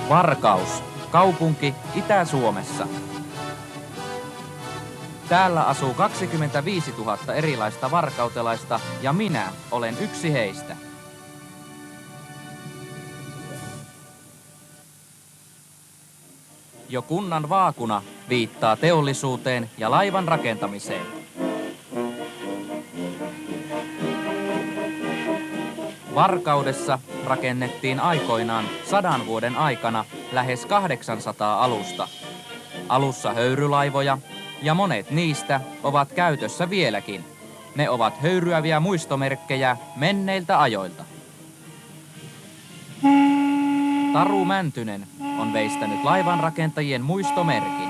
Varkaus, kaupunki Itä-Suomessa. Täällä asuu 25 000 erilaista varkautelaista ja minä olen yksi heistä. Jo kunnan vaakuna viittaa teollisuuteen ja laivan rakentamiseen. Varkaudessa rakennettiin aikoinaan 100 vuoden aikana lähes 800 alusta. Alussa höyrylaivoja ja monet niistä ovat käytössä vieläkin. Ne ovat höyryäviä muistomerkkejä menneiltä ajoilta. Taru Mäntynen on veistänyt laivanrakentajien muistomerkin.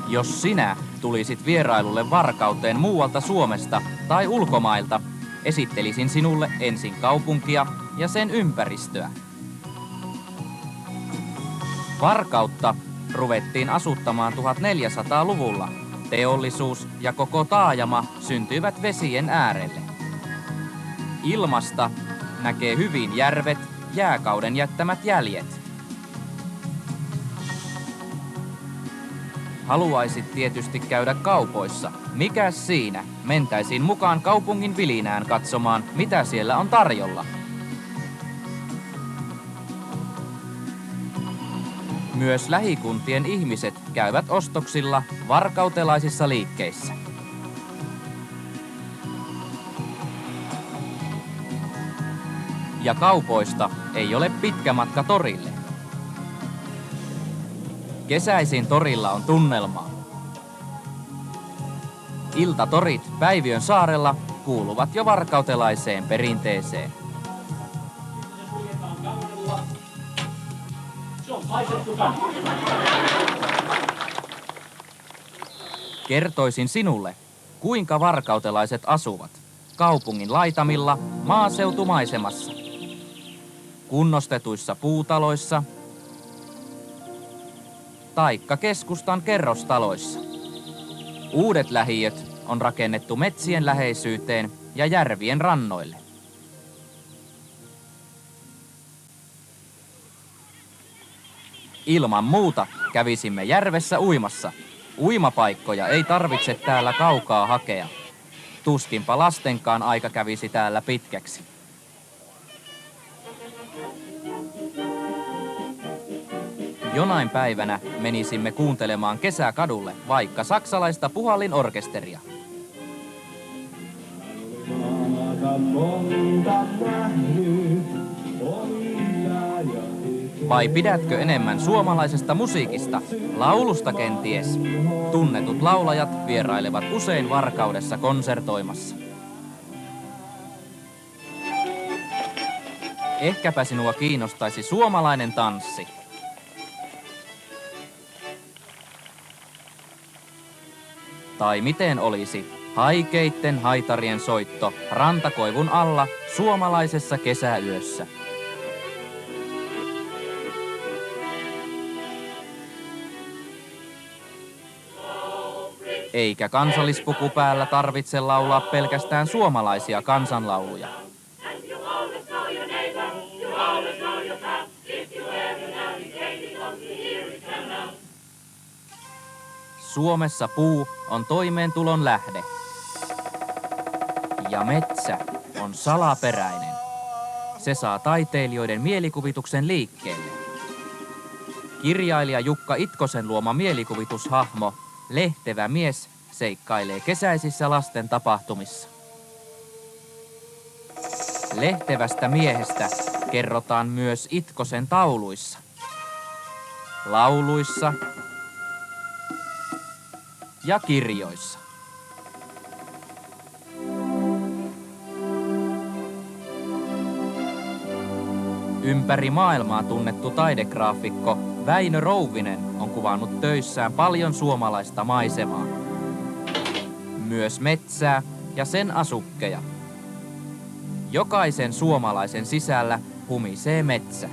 Jos sinä tulisit vierailulle Varkauteen muualta Suomesta tai ulkomailta, esittelisin sinulle ensin kaupunkia ja sen ympäristöä. Varkautta ruvettiin asuttamaan 1400-luvulla. Teollisuus ja koko taajama syntyivät vesien äärelle. Ilmasta näkee hyvin järvet, jääkauden jättämät jäljet. Haluaisit tietysti käydä kaupoissa. Mikäs siinä? Mentäisiin mukaan kaupungin vilinään katsomaan, mitä siellä on tarjolla. Myös lähikuntien ihmiset käyvät ostoksilla varkautelaisissa liikkeissä. Ja kaupoista ei ole pitkä matka torille. Kesäisin torilla on tunnelmaa. Iltatorit Päiviön saarella kuuluvat jo varkautelaiseen perinteeseen. Kertoisin sinulle, kuinka varkautelaiset asuvat kaupungin laitamilla maaseutumaisemassa, kunnostetuissa puutaloissa taikka keskustan kerrostaloissa. Uudet lähiöt on rakennettu metsien läheisyyteen ja järvien rannoille. Ilman muuta kävisimme järvessä uimassa. Uimapaikkoja ei tarvitse täällä kaukaa hakea. Tuskinpa lastenkaan aika kävisi täällä pitkäksi. Jonain päivänä menisimme kuuntelemaan kesäkadulle vaikka saksalaista puhallinorkesteria. Vai pidätkö enemmän suomalaisesta musiikista, laulusta kenties? Tunnetut laulajat vierailevat usein Varkaudessa konsertoimassa. Ehkäpä sinua kiinnostaisi suomalainen tanssi. Tai miten olisi haikeitten haitarien soitto rantakoivun alla suomalaisessa kesäyössä? Eikä kansallispuku päällä tarvitse laulaa pelkästään suomalaisia kansanlauluja. Suomessa puu on toimeentulon lähde. Ja metsä on salaperäinen. Se saa taiteilijoiden mielikuvituksen liikkeelle. Kirjailija Jukka Itkosen luoma mielikuvitushahmo Lehtevä mies seikkailee kesäisissä lasten tapahtumissa. Lehtevästä miehestä kerrotaan myös Itkosen tauluissa, lauluissa ja kirjoissa. Ympäri maailmaa tunnettu taidegraafikko Väinö Rouvinen on kuvannut töissään paljon suomalaista maisemaa. myös metsää ja sen asukkeja. Jokaisen suomalaisen sisällä humisee metsä.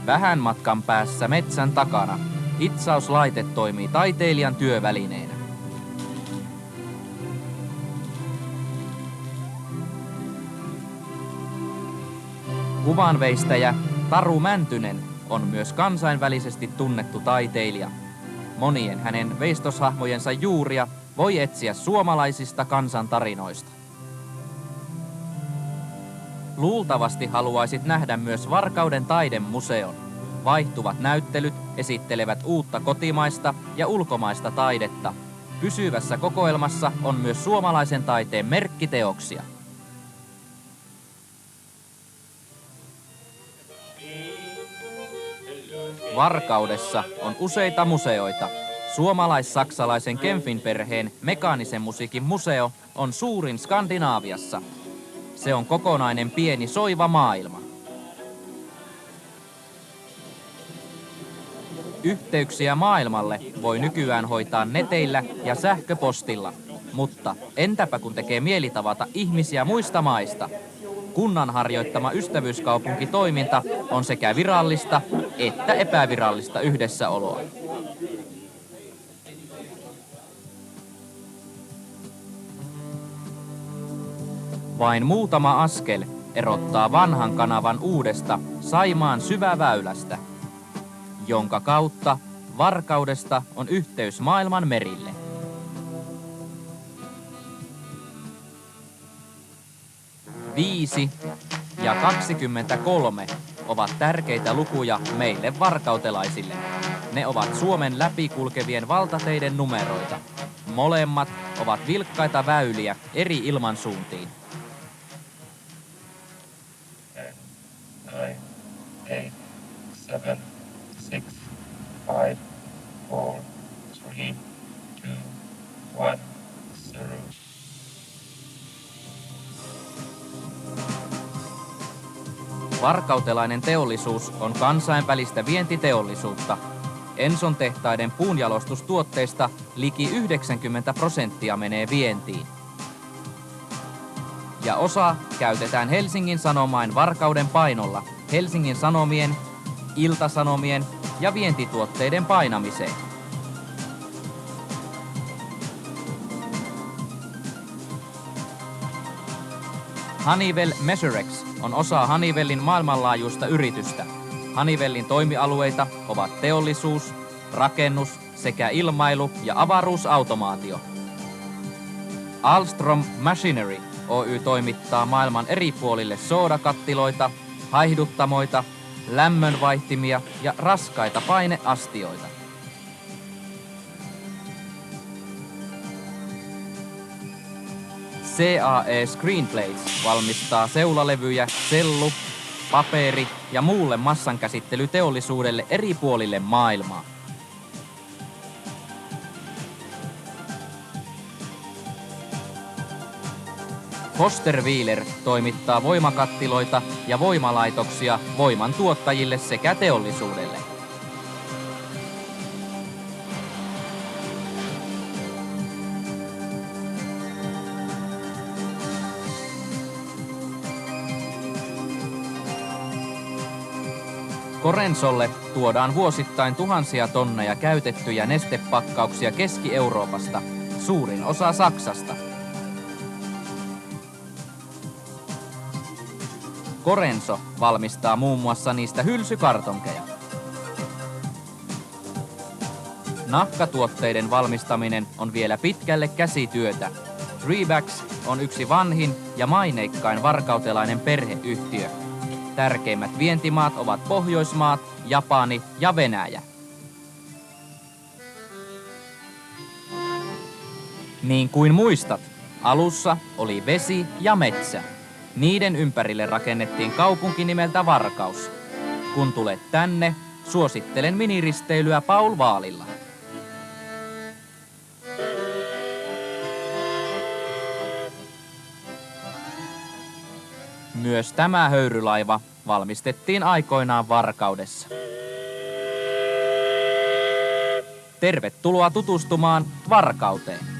Vähän matkan päässä metsän takana hitsauslaite toimii taiteilijan työvälineenä. Kuvanveistäjä Taru Mäntynen on myös kansainvälisesti tunnettu taiteilija. Monien hänen veistoshahmojensa juuria voi etsiä suomalaisista kansantarinoista. Luultavasti haluaisit nähdä myös Varkauden taidemuseon. Vaihtuvat näyttelyt esittelevät uutta kotimaista ja ulkomaista taidetta. Pysyvässä kokoelmassa on myös suomalaisen taiteen merkkiteoksia. Varkaudessa on useita museoita. Suomalais-saksalaisen Kempfin perheen mekaanisen musiikin museo on suurin Skandinaaviassa. Se on kokonainen pieni soiva maailma. Yhteyksiä maailmalle voi nykyään hoitaa neteillä ja sähköpostilla. Mutta entäpä kun tekee mieli tavata ihmisiä muista maista? Kunnan harjoittama ystävyyskaupunkitoiminta on sekä virallista että epävirallista yhdessäoloa. Vain muutama askel erottaa vanhan kanavan uudesta Saimaan syväväylästä, jonka kautta Varkaudesta on yhteys maailman merille. Viisi ja 23 ovat tärkeitä lukuja meille varkautelaisille. Ne ovat Suomen läpikulkevien valtateiden numeroita. Molemmat ovat vilkkaita väyliä eri ilmansuuntiin. 9, 8, 7, 6, 5, 4, 3, 2, 1, 0. Varkautelainen teollisuus on kansainvälistä vientiteollisuutta. Enson tehtaiden puunjalostustuotteista liki 90% menee vientiin. Ja osa käytetään Helsingin Sanomain Varkauden painolla Helsingin Sanomien, Ilta-Sanomien ja vientituotteiden painamiseen. Honeywell Measurex on osa Honeywellin maailmanlaajuista yritystä. Honeywellin toimialueita ovat teollisuus, rakennus sekä ilmailu- ja avaruusautomaatio. Ahlstrom Machinery Oy toimittaa maailman eri puolille soodakattiloita, haihduttamoita, lämmönvaihtimia ja raskaita paineastioita. CAE Screenplates valmistaa seulalevyjä, sellu, paperi ja muulle massankäsittelyteollisuudelle eri puolille maailmaa. Foster Wheeler toimittaa voimakattiloita ja voimalaitoksia voiman tuottajille sekä teollisuudelle. Corensolle tuodaan vuosittain tuhansia tonneja käytettyjä nestepakkauksia Keski-Euroopasta, suurin osa Saksasta. Corenso valmistaa muun muassa niistä hylsykartonkeja. Nahkatuotteiden valmistaminen on vielä pitkälle käsityötä. Rebacks on yksi vanhin ja maineikkain varkautelainen perheyhtiö. Tärkeimmät vientimaat ovat Pohjoismaat, Japani ja Venäjä. Niin kuin muistat, alussa oli vesi ja metsä. Niiden ympärille rakennettiin kaupunki nimeltä Varkaus. Kun tulet tänne, suosittelen miniristeilyä Paul Vaalilla. Myös tämä höyrylaiva valmistettiin aikoinaan Varkaudessa. Tervetuloa tutustumaan Varkauteen.